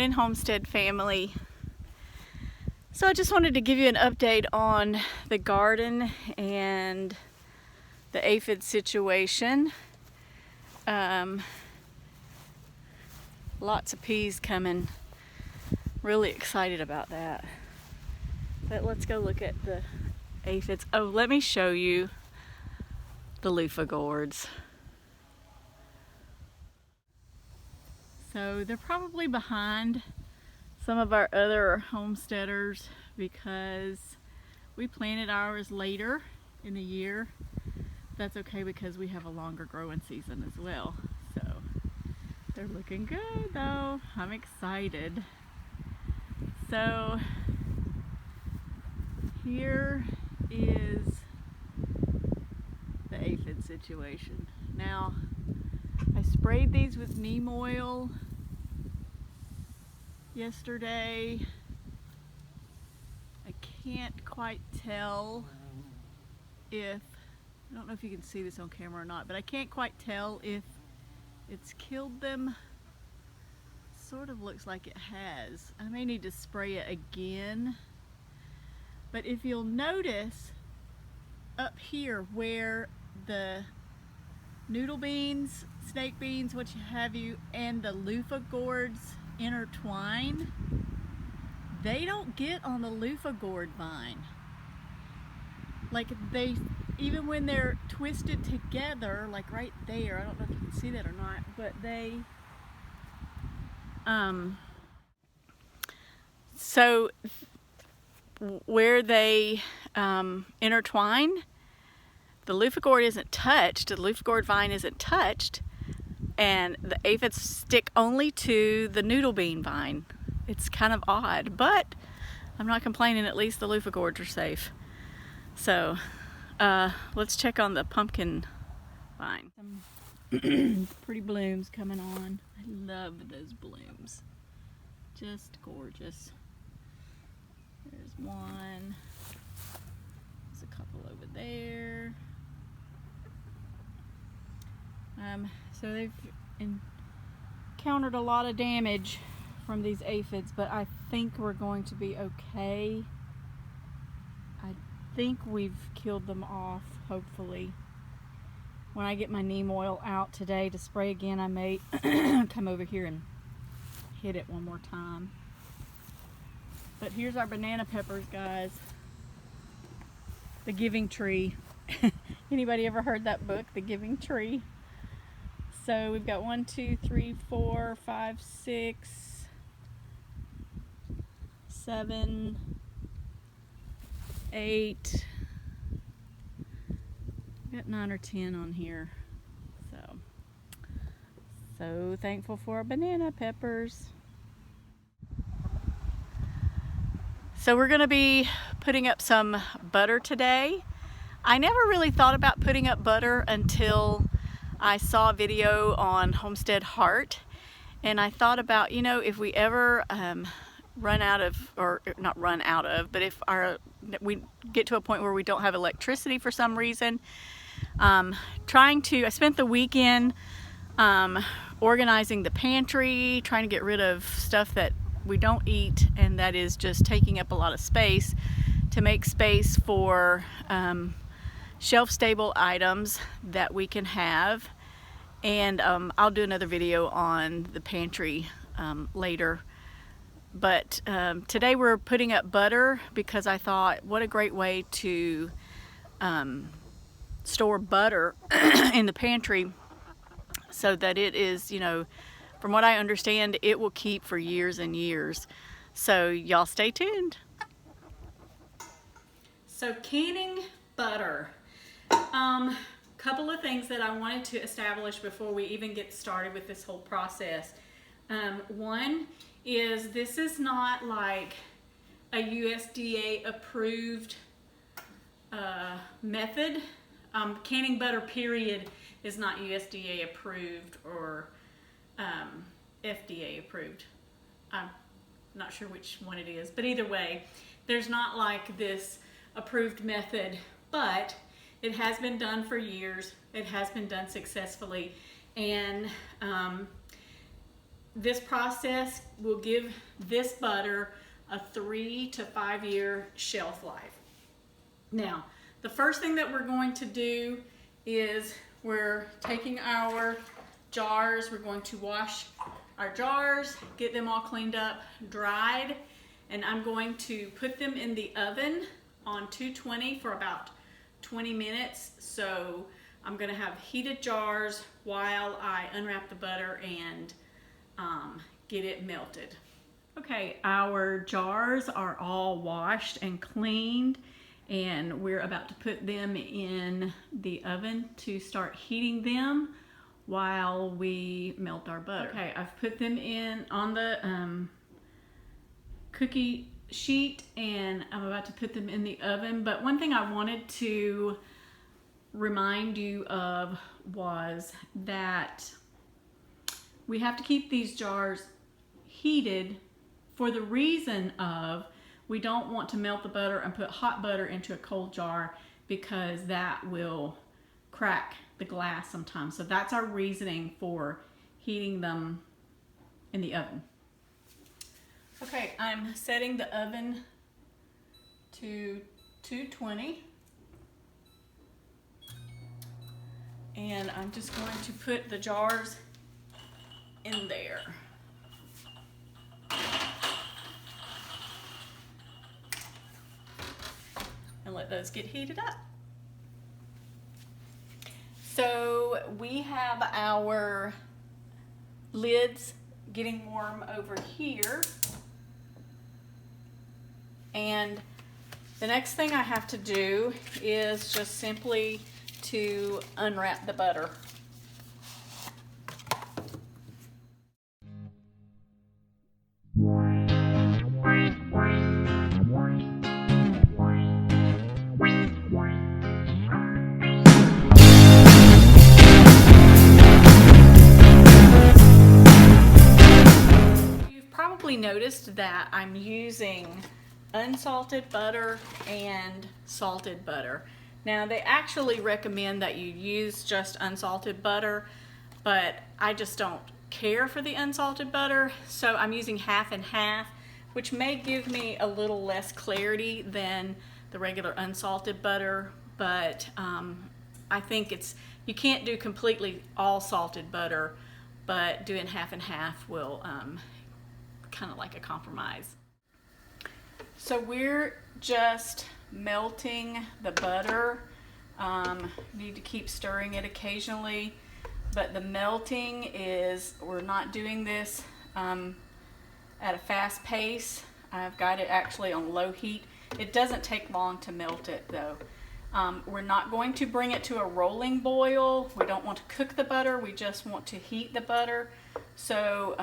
morning, Homestead family. So I just wanted to give you an update on the garden and the aphid situation. Lots of peas coming. Really excited about that. But let's go look at the aphids. Oh, let me show you the loofah gourds. So they're probably behind some of our other homesteaders because we planted ours later in the year. That's okay because we have a longer growing season as well. So they're looking good though. I'm excited. So here is the aphid situation. Now, I sprayed these with neem oil yesterday. I can't quite tell if, I don't know if you can see this on camera or not, but I can't quite tell if it's killed them. Sort of looks like it has. I may need to spray it again. But if you'll notice up here where the noodle beans, snake beans, what have you, and the loofah gourds intertwine, they don't get on the loofah gourd vine. Like they, even when they're twisted together, like right there, I don't know if you can see that or not, but they, so where they intertwine, the loofah gourd isn't touched, the loofah gourd vine isn't touched, and the aphids stick only to the noodle bean vine. It's kind of odd, but I'm not complaining, at least the loofah gourds are safe. So let's check on the pumpkin vine. Some pretty blooms coming on. I love those blooms. Just gorgeous. There's one. There's a couple over there. So they've encountered a lot of damage from these aphids, but I think we're going to be okay. I think we've killed them off, hopefully. When I get my neem oil out today to spray again, I may come over here and hit it one more time. But here's our banana peppers, guys. The Giving Tree. Anybody ever heard that book, The Giving Tree? So we've got 1, 2, 3, 4, 5, 6, 7, 8. We've got 9 or 10 on here. So thankful for our banana peppers. So we're going to be putting up some butter today. I never really thought about putting up butter until I saw a video on Homestead Heart, and I thought about, you know, if we ever run out of, or not run out of, but if we get to a point where we don't have electricity for some reason, I spent the weekend organizing the pantry, trying to get rid of stuff that we don't eat and that is just taking up a lot of space, to make space for shelf-stable items that we can have. And I'll do another video on the pantry later. But today we're putting up butter because I thought, what a great way to store butter in the pantry so that it is, you know, from what I understand, it will keep for years and years. So y'all stay tuned. So canning butter. Couple of things that I wanted to establish before we even get started with this whole process. One is, this is not like a USDA approved method. Canning butter period is not USDA approved or FDA approved. I'm not sure which one it is, but either way, there's not like this approved method, but it has been done for years. It has been done successfully, and this process will give this butter a 3 to 5 year shelf life. Now, the first thing that we're going to do is we're taking our jars, we're going to wash our jars, get them all cleaned up, dried, and I'm going to put them in the oven on 220 for about 20 minutes. So I'm gonna have heated jars while I unwrap the butter and get it melted. Okay, our jars are all washed and cleaned, and we're about to put them in the oven to start heating them while we melt our butter. Okay, I've put them in on the cookie sheet and I'm about to put them in the oven. But one thing I wanted to remind you of was that we have to keep these jars heated for the reason of we don't want to melt the butter and put hot butter into a cold jar, because that will crack the glass sometimes. So that's our reasoning for heating them in the oven. Okay, I'm setting the oven to 220. And I'm just going to put the jars in there. And let those get heated up. So we have our lids getting warm over here. And the next thing I have to do is just simply to unwrap the butter. You've probably noticed that I'm using unsalted butter and salted butter. Now, they actually recommend that you use just unsalted butter, but I just don't care for the unsalted butter, so I'm using half and half, which may give me a little less clarity than the regular unsalted butter, but I think you can't do completely all salted butter, but doing half and half will kind of like a compromise. So we're just melting the butter. Need to keep stirring it occasionally, but the melting is, we're not doing this at a fast pace. I've got it actually on low heat. It doesn't take long to melt it though. We're not going to bring it to a rolling boil. We don't want to cook the butter, we just want to heat the butter. So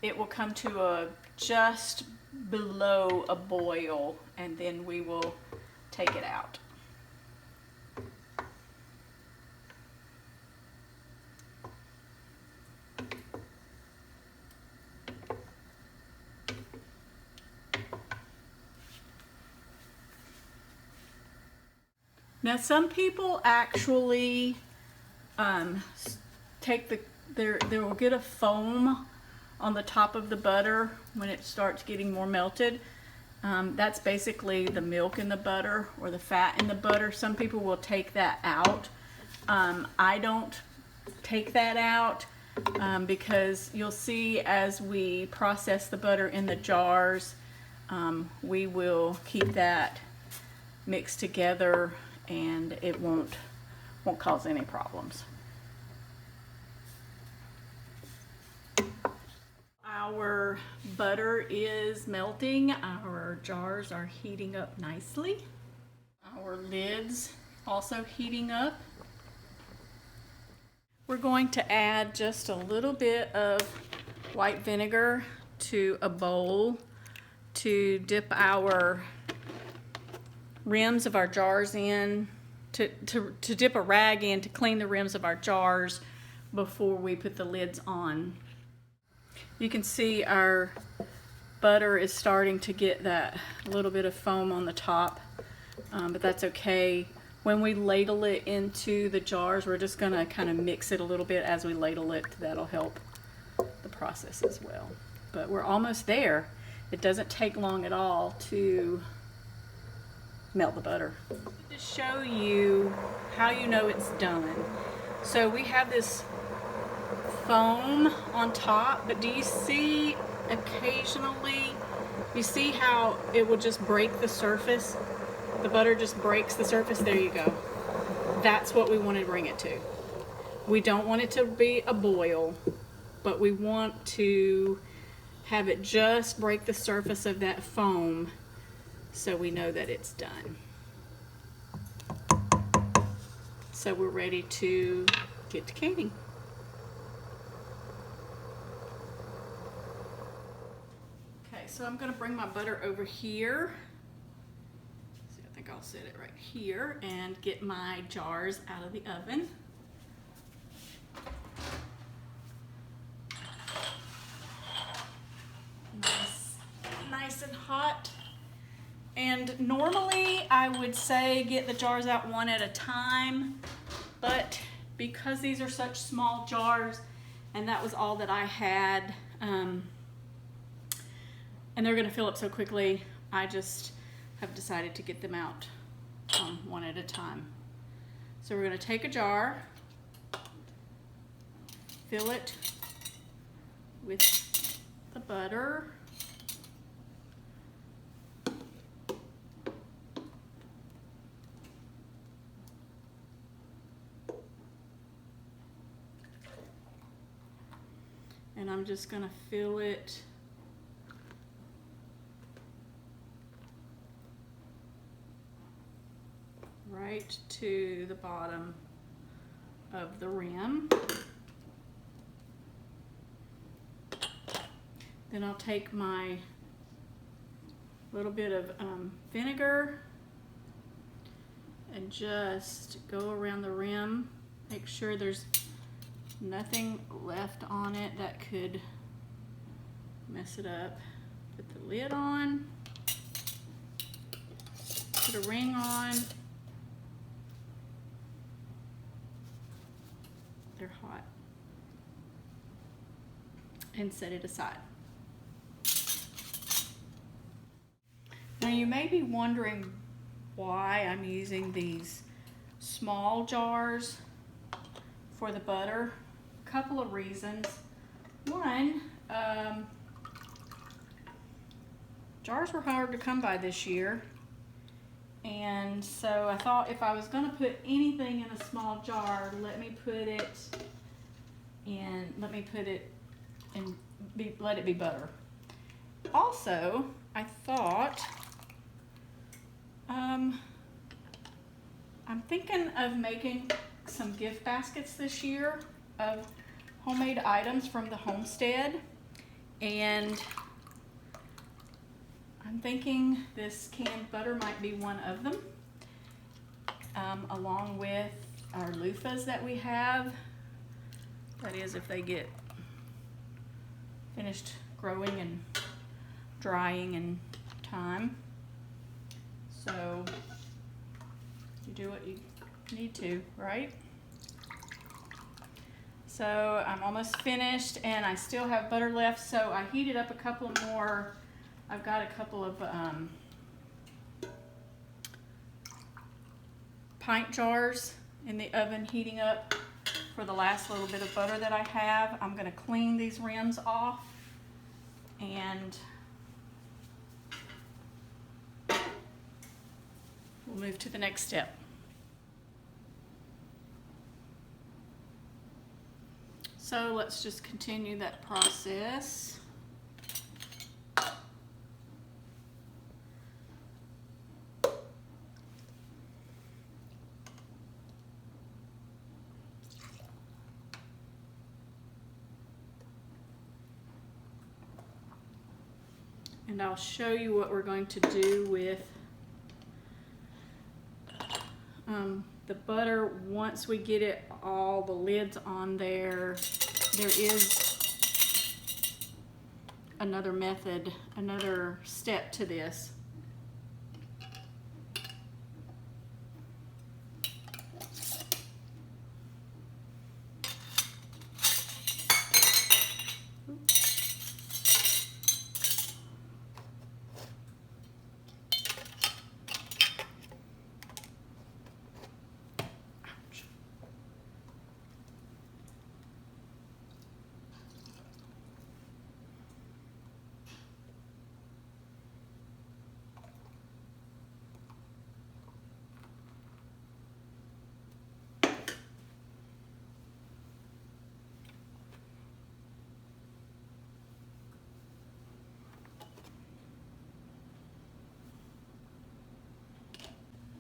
it will come to a just below a boil, and then we will take it out. Now some people actually they will get a foam on the top of the butter when it starts getting more melted. That's basically the milk in the butter or the fat in the butter. Some people will take that out. I don't take that out because you'll see as we process the butter in the jars, we will keep that mixed together and it won't cause any problems. Our butter is melting. Our jars are heating up nicely. Our lids also heating up. We're going to add just a little bit of white vinegar to a bowl to dip our rims of our jars in, to dip a rag in to clean the rims of our jars before we put the lids on. You can see our butter is starting to get that little bit of foam on the top, but that's okay. When we ladle it into the jars, we're just gonna kind of mix it a little bit as we ladle it. That'll help the process as well. But we're almost there. It doesn't take long at all to melt the butter. To show you how you know it's done. So we have this foam on top, but do you see occasionally, you see how it will just break the surface? The butter just breaks the surface. There you go. That's what we want to bring it to. We don't want it to be a boil, but we want to have it just break the surface of that foam so we know that it's done. So we're ready to get to canning. Okay, so I'm going to bring my butter over here. See, I think I'll set it right here and get my jars out of the oven. Nice and hot. And normally I would say get the jars out one at a time, but because these are such small jars and that was all that I had, and they're gonna fill up so quickly, I just have decided to get them out one at a time. So we're gonna take a jar, fill it with the butter. And I'm just gonna fill it right to the bottom of the rim. Then I'll take my little bit of vinegar and just go around the rim. Make sure there's nothing left on it that could mess it up. Put the lid on, put a ring on. They're hot. And set it aside. Now you may be wondering why I'm using these small jars for the butter. A couple of reasons. One, jars were hard to come by this year, and so I thought if I was going to put anything in a small jar, let me put it in let it be butter. Also, I thought I'm thinking of making some gift baskets this year of homemade items from the homestead, and I'm thinking this canned butter might be one of them, along with our loofahs that we have. That is, if they get finished growing and drying in time. So you do what you need to, right? So I'm almost finished, and I still have butter left, so I heated up a couple more. I've got a couple of pint jars in the oven heating up for the last little bit of butter that I have. I'm going to clean these rims off, and we'll move to the next step. So let's just continue that process. And I'll show you what we're going to do with the butter. Once we get it all the lids on there, there is another method, another step to this. Oops.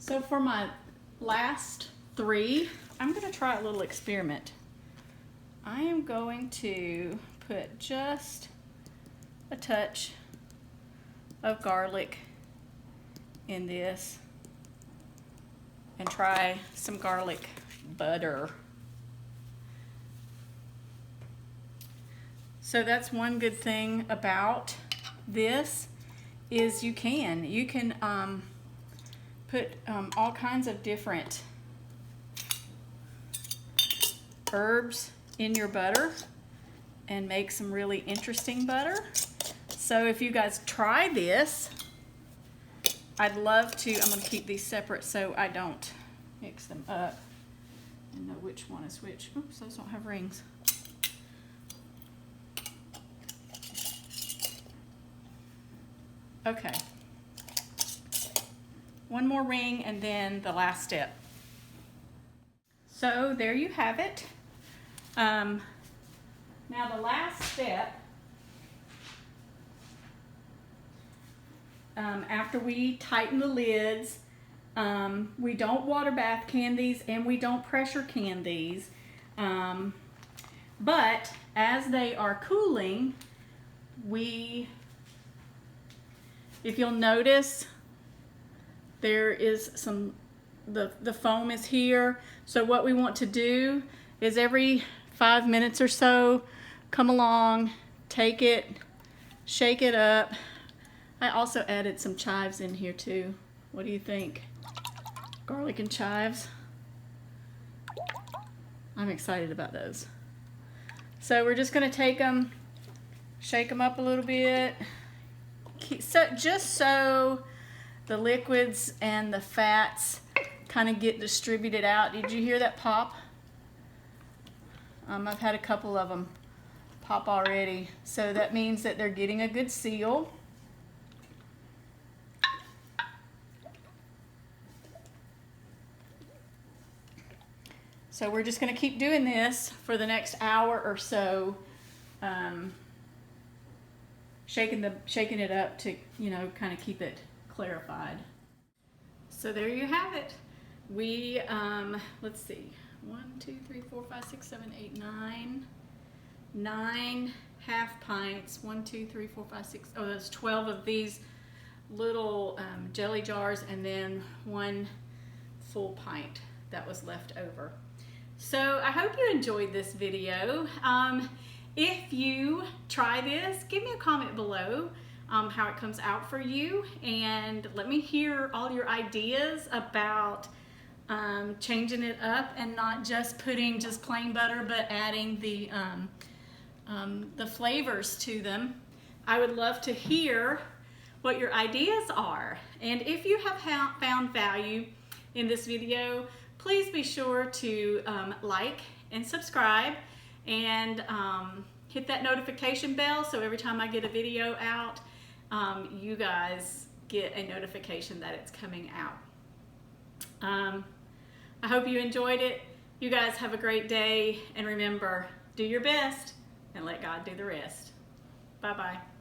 So for my last 3, I'm going to try a little experiment. I am going to put just a touch of garlic in this and try some garlic butter. So that's one good thing about this is you can put all kinds of different herbs in your butter and make some really interesting butter. So if you guys try this, I'd love to. I'm going to keep these separate so I don't mix them up and know which one is which. Oops, those don't have rings. Okay. One more ring and then the last step. So there you have it. Now the last step, after we tighten the lids, we don't water bath can these and we don't pressure can these. But as they are cooling, if you'll notice, there is the foam is here. So what we want to do is every 5 minutes or so, come along, take it, shake it up. I also added some chives in here too. What do you think? Garlic and chives. I'm excited about those. So we're just gonna take them, shake them up a little bit. Just so the liquids and the fats kind of get distributed out. Did you hear that pop? I've had a couple of them pop already. So that means that they're getting a good seal. So we're just going to keep doing this for the next hour or so, shaking it up to, kind of keep it clarified. So there you have it. We, let's see, 1, 2, 3, 4, 5, 6, 7, 8, 9 half pints. 1, 2, 3, 4, 5, 6. Oh, there's 12 of these little jelly jars, and then 1 full pint that was left over. So I hope you enjoyed this video. If you try this, give me a comment below how it comes out for you, and let me hear all your ideas about changing it up and not just putting just plain butter, but adding the flavors to them. I would love to hear what your ideas are. And if you have found value in this video, please be sure to like and subscribe, and hit that notification bell so every time I get a video out, you guys get a notification that it's coming out. I hope you enjoyed it. You guys have a great day, and remember, do your best and let God do the rest. Bye-bye.